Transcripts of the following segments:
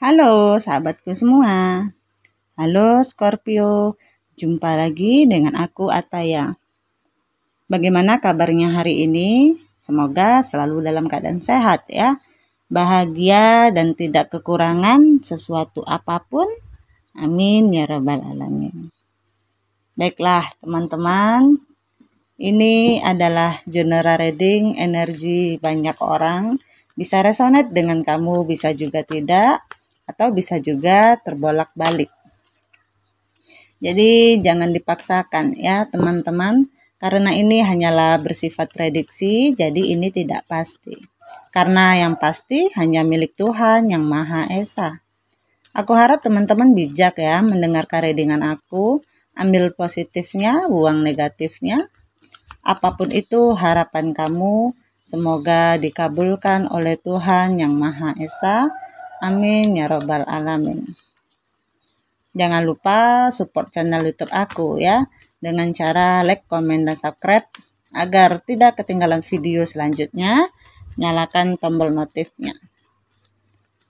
Halo sahabatku semua. Halo Scorpio. Jumpa lagi dengan aku Ataya. Bagaimana kabarnya hari ini? Semoga selalu dalam keadaan sehat ya. Bahagia dan tidak kekurangan sesuatu apapun. Amin ya rabbal alamin. Baiklah teman-teman. Ini adalah general reading energi banyak orang. Bisa resonate dengan kamu, bisa juga tidak. Atau bisa juga terbolak-balik. Jadi jangan dipaksakan ya teman-teman, karena ini hanyalah bersifat prediksi, jadi ini tidak pasti. Karena yang pasti hanya milik Tuhan yang Maha Esa. Aku harap teman-teman bijak ya mendengarkan readingan aku, ambil positifnya, buang negatifnya. Apapun itu harapan kamu, semoga dikabulkan oleh Tuhan yang Maha Esa. Amin ya robbal alamin. Jangan lupa support channel YouTube aku ya dengan cara like, komen, dan subscribe agar tidak ketinggalan video selanjutnya. Nyalakan tombol notifnya.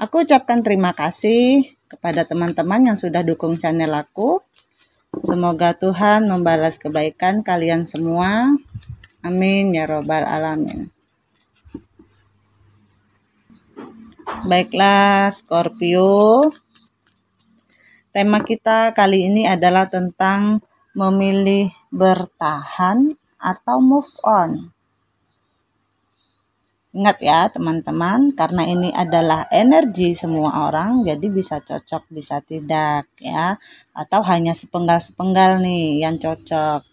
Aku ucapkan terima kasih kepada teman-teman yang sudah dukung channel aku. Semoga Tuhan membalas kebaikan kalian semua. Amin ya robbal alamin. Baiklah Scorpio. Tema kita kali ini adalah tentang memilih bertahan atau move on. Ingat ya teman-teman, karena ini adalah energi semua orang, jadi bisa cocok, bisa tidak ya. Atau hanya sepenggal-sepenggal nih yang cocok.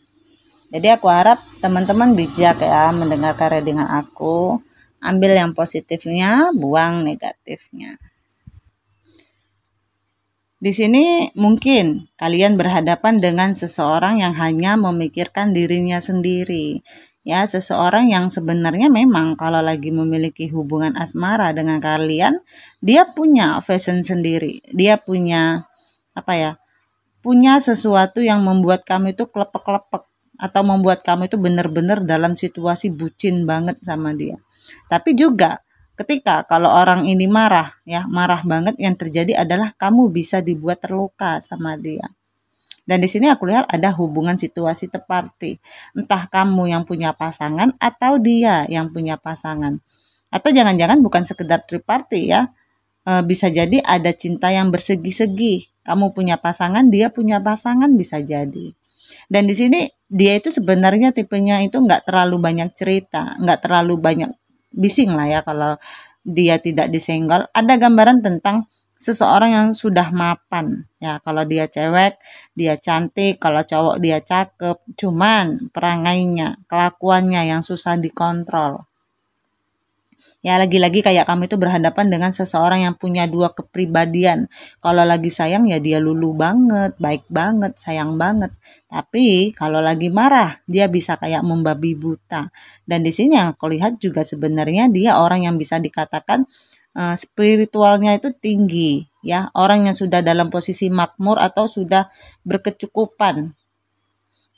Jadi aku harap teman-teman bijak ya mendengarkan readingan aku. Ambil yang positifnya, buang negatifnya. Di sini mungkin kalian berhadapan dengan seseorang yang hanya memikirkan dirinya sendiri. Ya, seseorang yang sebenarnya memang kalau lagi memiliki hubungan asmara dengan kalian, dia punya fashion sendiri. Dia punya punya sesuatu yang membuat kamu itu klepek-klepek atau membuat kamu itu benar-benar dalam situasi bucin banget sama dia. Tapi juga ketika kalau orang ini marah banget, yang terjadi adalah kamu bisa dibuat terluka sama dia. Dan di sini aku lihat ada hubungan situasi third party. Entah kamu yang punya pasangan atau dia yang punya pasangan. Atau jangan-jangan bukan sekedar third party ya. Bisa jadi ada cinta yang bersegi-segi. Kamu punya pasangan, dia punya pasangan, bisa jadi. Dan di sini dia itu sebenarnya tipenya itu nggak terlalu banyak cerita, nggak terlalu banyak bising lah ya kalau dia tidak disenggol. Ada gambaran tentang seseorang yang sudah mapan ya. Kalau dia cewek dia cantik, kalau cowok dia cakep, cuman perangainya, kelakuannya yang susah dikontrol. Ya lagi-lagi kayak kamu itu berhadapan dengan seseorang yang punya dua kepribadian. Kalau lagi sayang ya dia lulu banget, baik banget, sayang banget. Tapi kalau lagi marah dia bisa kayak membabi buta. Dan di sini yang aku lihat juga sebenarnya dia orang yang bisa dikatakan spiritualnya itu tinggi ya. Orang yang sudah dalam posisi makmur atau sudah berkecukupan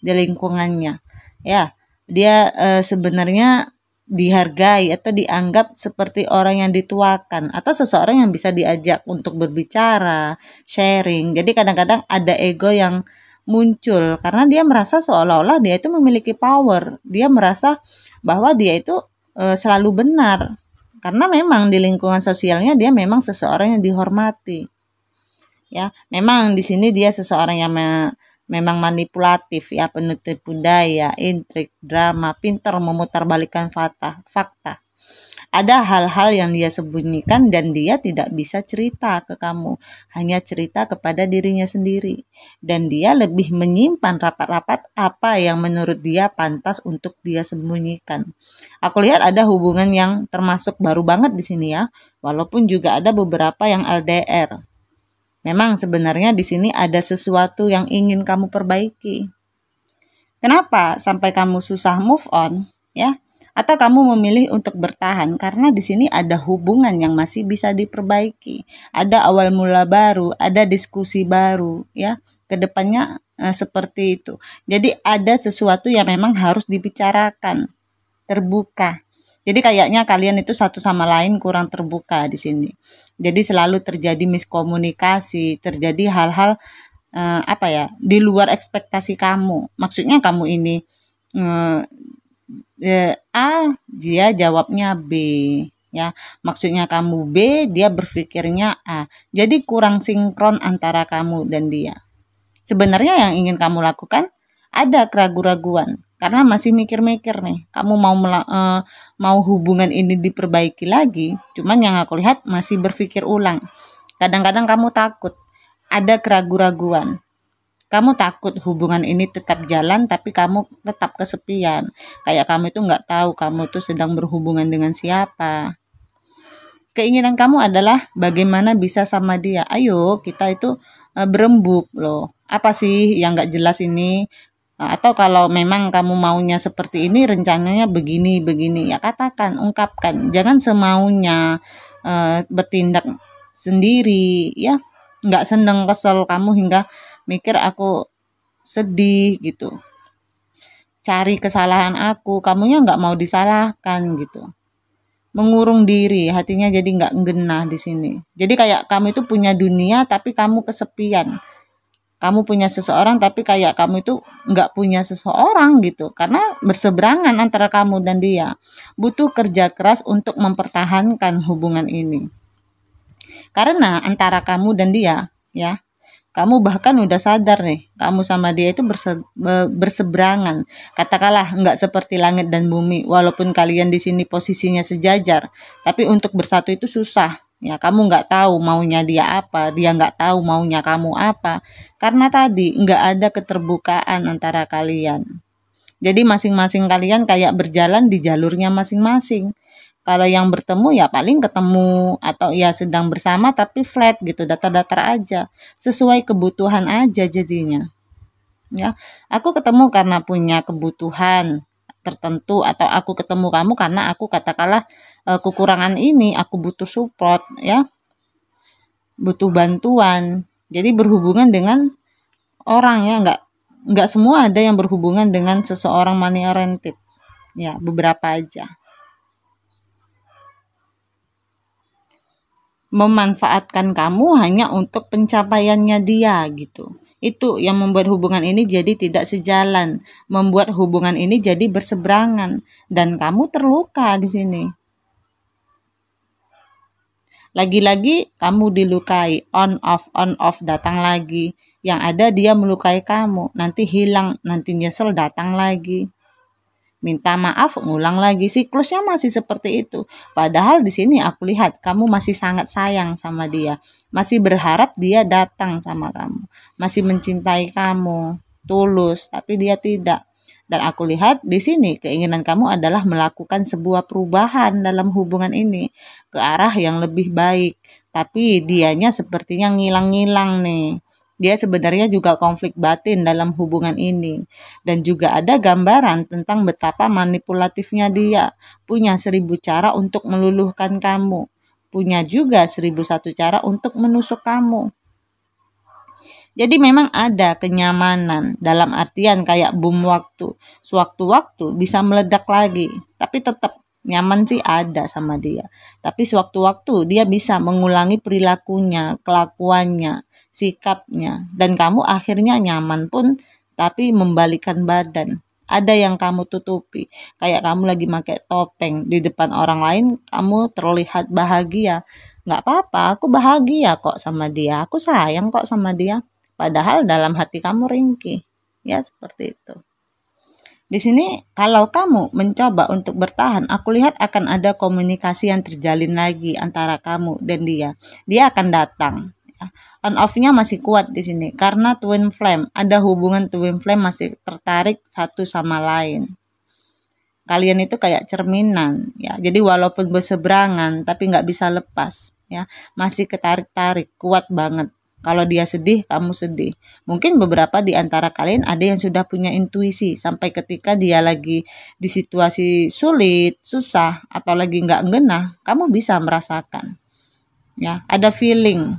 di lingkungannya. Ya, dia sebenarnya dihargai atau dianggap seperti orang yang dituakan atau seseorang yang bisa diajak untuk berbicara, sharing. Jadi kadang-kadang ada ego yang muncul karena dia merasa seolah-olah dia itu memiliki power. Dia merasa bahwa dia itu selalu benar. Karena memang di lingkungan sosialnya dia memang seseorang yang dihormati. Ya, memang di sini dia seseorang yang memang manipulatif ya, penuh tipu daya, intrik, drama, pintar memutarbalikkan fakta. Ada hal-hal yang dia sembunyikan dan dia tidak bisa cerita ke kamu, hanya cerita kepada dirinya sendiri. Dan dia lebih menyimpan rapat-rapat apa yang menurut dia pantas untuk dia sembunyikan. Aku lihat ada hubungan yang termasuk baru banget di sini ya, walaupun juga ada beberapa yang LDR. Memang sebenarnya di sini ada sesuatu yang ingin kamu perbaiki. Kenapa sampai kamu susah move on, ya? Atau kamu memilih untuk bertahan karena di sini ada hubungan yang masih bisa diperbaiki. Ada awal mula baru, ada diskusi baru, ya. Kedepannya seperti itu. Jadi ada sesuatu yang memang harus dibicarakan, terbuka. Jadi kayaknya kalian itu satu sama lain kurang terbuka di sini. Jadi selalu terjadi miskomunikasi, terjadi hal-hal di luar ekspektasi kamu. Maksudnya kamu ini A, dia jawabnya B, ya. Maksudnya kamu B, dia berpikirnya A. Jadi kurang sinkron antara kamu dan dia. Sebenarnya yang ingin kamu lakukan ada keraguan-raguan karena masih mikir-mikir nih. Kamu mau hubungan ini diperbaiki lagi, cuman yang aku lihat masih berpikir ulang. Kadang-kadang kamu takut, ada keraguan-raguan. Kamu takut hubungan ini tetap jalan tapi kamu tetap kesepian. Kayak kamu itu nggak tahu kamu itu sedang berhubungan dengan siapa. Keinginan kamu adalah bagaimana bisa sama dia. Ayo kita itu berembuk loh. Apa sih yang nggak jelas ini? Atau kalau memang kamu maunya seperti ini, rencananya begini, ya katakan, ungkapkan. Jangan semaunya bertindak sendiri, ya. Nggak seneng, kesel kamu hingga mikir aku sedih gitu. Cari kesalahan aku, kamunya nggak mau disalahkan gitu. Mengurung diri, hatinya jadi nggak genah di sini. Jadi kayak kamu itu punya dunia tapi kamu kesepian. Kamu punya seseorang tapi kayak kamu itu nggak punya seseorang gitu. Karena berseberangan antara kamu dan dia. Butuh kerja keras untuk mempertahankan hubungan ini. Karena antara kamu dan dia, ya, kamu bahkan udah sadar nih, kamu sama dia itu berseberangan. Katakanlah nggak seperti langit dan bumi, walaupun kalian di sini posisinya sejajar, tapi untuk bersatu itu susah. Ya, kamu nggak tahu maunya dia apa, dia nggak tahu maunya kamu apa. Karena tadi nggak ada keterbukaan antara kalian. Jadi masing-masing kalian kayak berjalan di jalurnya masing-masing. Kalau yang bertemu ya paling ketemu atau ya sedang bersama tapi flat gitu, datar-datar aja. Sesuai kebutuhan aja jadinya. Ya, aku ketemu karena punya kebutuhan tertentu atau aku ketemu kamu karena aku katakanlah kekurangan ini, aku butuh support ya. Butuh bantuan. Jadi berhubungan dengan orang ya, nggak semua ada yang berhubungan dengan seseorang money oriented. Ya, beberapa aja. Memanfaatkan kamu hanya untuk pencapaiannya dia gitu. Itu yang membuat hubungan ini jadi tidak sejalan, membuat hubungan ini jadi berseberangan dan kamu terluka di sini. Lagi-lagi kamu dilukai, on off datang lagi. Yang ada dia melukai kamu, nanti hilang, nanti nyesel datang lagi. Minta maaf, ngulang lagi, siklusnya masih seperti itu. Padahal di sini aku lihat kamu masih sangat sayang sama dia, masih berharap dia datang sama kamu, masih mencintai kamu, tulus, tapi dia tidak. Dan aku lihat di sini keinginan kamu adalah melakukan sebuah perubahan dalam hubungan ini ke arah yang lebih baik, tapi dianya sepertinya ngilang-ngilang nih. Dia sebenarnya juga konflik batin dalam hubungan ini. Dan juga ada gambaran tentang betapa manipulatifnya dia. Punya 1000 cara untuk meluluhkan kamu. Punya juga 1001 cara untuk menusuk kamu. Jadi memang ada kenyamanan dalam artian kayak bom waktu. Sewaktu-waktu bisa meledak lagi. Tapi tetap nyaman sih ada sama dia. Tapi sewaktu-waktu dia bisa mengulangi perilakunya, kelakuannya, sikapnya. Dan kamu akhirnya nyaman pun tapi membalikan badan. Ada yang kamu tutupi. Kayak kamu lagi pakai topeng di depan orang lain, kamu terlihat bahagia. Nggak apa-apa, aku bahagia kok sama dia. Aku sayang kok sama dia. Padahal dalam hati kamu ringkih. Ya, seperti itu. Di sini kalau kamu mencoba untuk bertahan, aku lihat akan ada komunikasi yang terjalin lagi antara kamu dan dia. Dia akan datang. Ya. On off-nya masih kuat di sini karena twin flame. Ada hubungan twin flame masih tertarik satu sama lain. Kalian itu kayak cerminan. Ya. Jadi walaupun berseberangan tapi nggak bisa lepas. Ya. Masih ketarik-tarik, kuat banget. Kalau dia sedih, kamu sedih. Mungkin beberapa di antara kalian ada yang sudah punya intuisi sampai ketika dia lagi di situasi sulit, susah, atau lagi nggak genah, kamu bisa merasakan. Ya, ada feeling.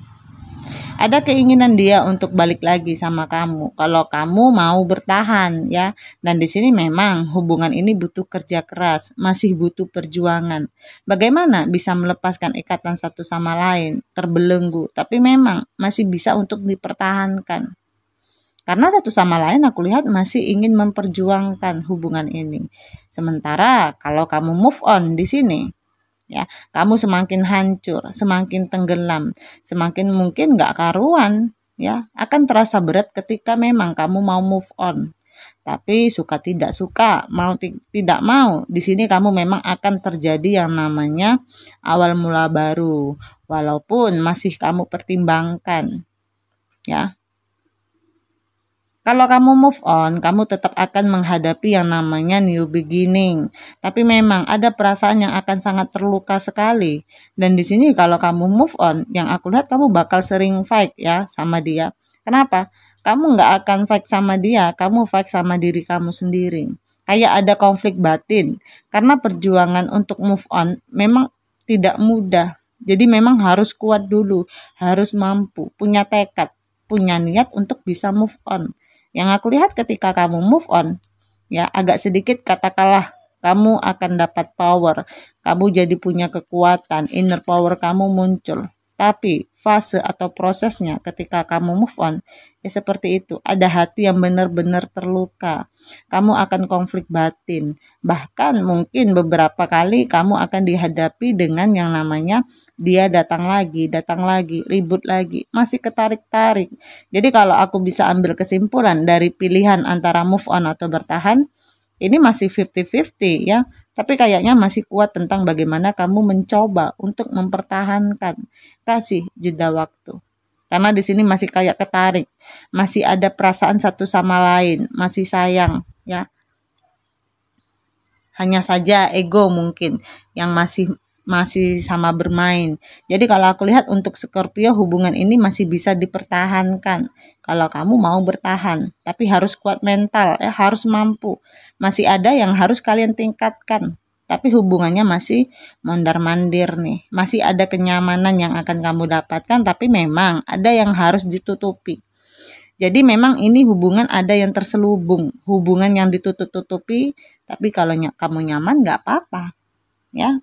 Ada keinginan dia untuk balik lagi sama kamu kalau kamu mau bertahan ya. Dan di sini memang hubungan ini butuh kerja keras, masih butuh perjuangan. Bagaimana bisa melepaskan ikatan satu sama lain, terbelenggu, tapi memang masih bisa untuk dipertahankan. Karena satu sama lain aku lihat masih ingin memperjuangkan hubungan ini. Sementara kalau kamu move on di sini, ya kamu semakin hancur, semakin tenggelam, semakin mungkin nggak karuan, ya akan terasa berat ketika memang kamu mau move on. Tapi suka tidak suka, mau tidak mau, di sini kamu memang akan terjadi yang namanya awal mula baru, walaupun masih kamu pertimbangkan, ya. Kalau kamu move on, kamu tetap akan menghadapi yang namanya new beginning. Tapi memang ada perasaan yang akan sangat terluka sekali. Dan di sini kalau kamu move on, yang aku lihat kamu bakal sering fight ya sama dia. Kenapa? Kamu nggak akan fight sama dia, kamu fight sama diri kamu sendiri. Kayak ada konflik batin. Karena perjuangan untuk move on memang tidak mudah. Jadi memang harus kuat dulu, harus mampu, punya tekad, punya niat untuk bisa move on. Yang aku lihat ketika kamu move on, ya agak sedikit katakanlah kamu akan dapat power, kamu jadi punya kekuatan, inner power kamu muncul. Tapi fase atau prosesnya ketika kamu move on, ya seperti itu. Ada hati yang benar-benar terluka. Kamu akan konflik batin. Bahkan mungkin beberapa kali kamu akan dihadapi dengan yang namanya dia datang lagi, ribut lagi, masih ketarik-tarik. Jadi kalau aku bisa ambil kesimpulan dari pilihan antara move on atau bertahan, ini masih 50-50 ya, tapi kayaknya masih kuat tentang bagaimana kamu mencoba untuk mempertahankan. Kasih jeda waktu. Karena di sini masih kayak ketarik, masih ada perasaan satu sama lain, masih sayang ya. Hanya saja ego mungkin yang masih sama bermain. Jadi kalau aku lihat untuk Scorpio hubungan ini masih bisa dipertahankan. Kalau kamu mau bertahan, tapi harus kuat mental ya, harus mampu. Masih ada yang harus kalian tingkatkan. Tapi hubungannya masih mondar-mandir nih. Masih ada kenyamanan yang akan kamu dapatkan, tapi memang ada yang harus ditutupi. Jadi memang ini hubungan ada yang terselubung, hubungan yang ditutup-tutupi, tapi kalau kamu nyaman nggak apa-apa, ya.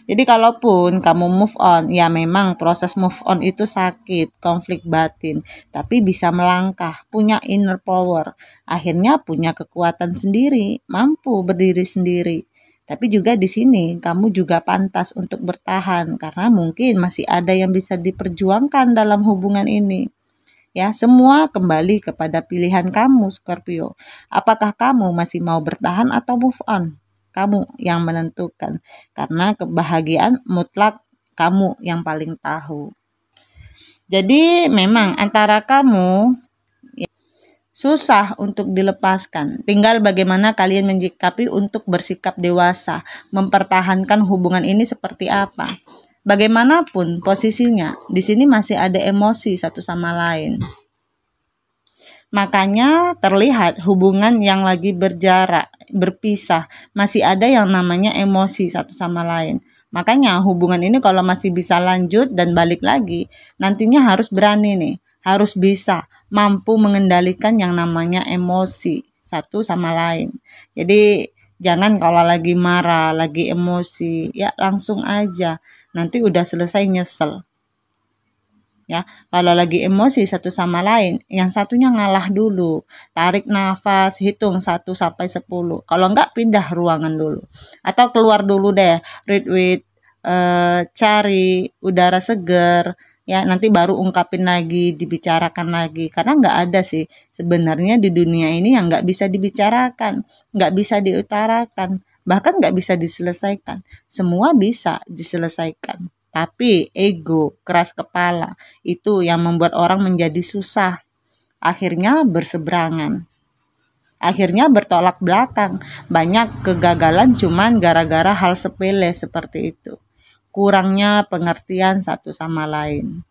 Jadi kalaupun kamu move on, ya memang proses move on itu sakit, konflik batin, tapi bisa melangkah, punya inner power, akhirnya punya kekuatan sendiri, mampu berdiri sendiri. Tapi juga di sini kamu juga pantas untuk bertahan karena mungkin masih ada yang bisa diperjuangkan dalam hubungan ini. Ya, semua kembali kepada pilihan kamu, Scorpio. Apakah kamu masih mau bertahan atau move on? Kamu yang menentukan. Karena kebahagiaan mutlak kamu yang paling tahu. Jadi memang antara kamu ya, susah untuk dilepaskan. Tinggal bagaimana kalian menyikapi untuk bersikap dewasa, mempertahankan hubungan ini seperti apa. Bagaimanapun posisinya, di sini masih ada emosi satu sama lain. Makanya terlihat hubungan yang lagi berjarak, berpisah, masih ada yang namanya emosi satu sama lain. Makanya hubungan ini kalau masih bisa lanjut dan balik lagi, nantinya harus berani nih, harus bisa mampu mengendalikan yang namanya emosi satu sama lain. Jadi jangan kalau lagi marah, lagi emosi, ya langsung aja. Nanti udah selesai nyesel. Ya, kalau lagi emosi satu sama lain, yang satunya ngalah dulu. Tarik nafas, hitung 1 sampai 10. Kalau enggak pindah ruangan dulu. Atau keluar dulu deh, retweet, cari udara segar, ya nanti baru ungkapin lagi, dibicarakan lagi. Karena enggak ada sih sebenarnya di dunia ini yang enggak bisa dibicarakan, enggak bisa diutarakan, bahkan nggak bisa diselesaikan. Semua bisa diselesaikan. Tapi ego, keras kepala, itu yang membuat orang menjadi susah. Akhirnya berseberangan. Akhirnya bertolak belakang. Banyak kegagalan cuman gara-gara hal sepele seperti itu. Kurangnya pengertian satu sama lain.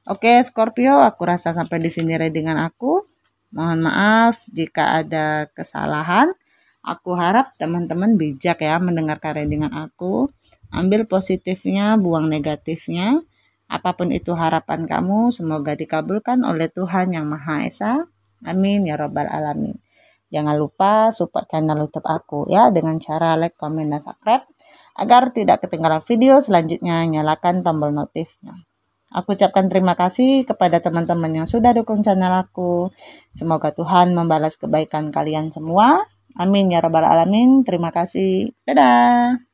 Oke, Scorpio, aku rasa sampai di sini readingan aku. Mohon maaf jika ada kesalahan. Aku harap teman-teman bijak ya mendengarkan readingan aku. Ambil positifnya, buang negatifnya. Apapun itu harapan kamu, semoga dikabulkan oleh Tuhan Yang Maha Esa. Amin ya Rabbal Alamin. Jangan lupa support channel YouTube aku ya dengan cara like, komen, dan subscribe agar tidak ketinggalan video selanjutnya. Nyalakan tombol notifnya. Aku ucapkan terima kasih kepada teman-teman yang sudah dukung channel aku. Semoga Tuhan membalas kebaikan kalian semua. Amin ya Rabbal Alamin. Terima kasih. Dadah.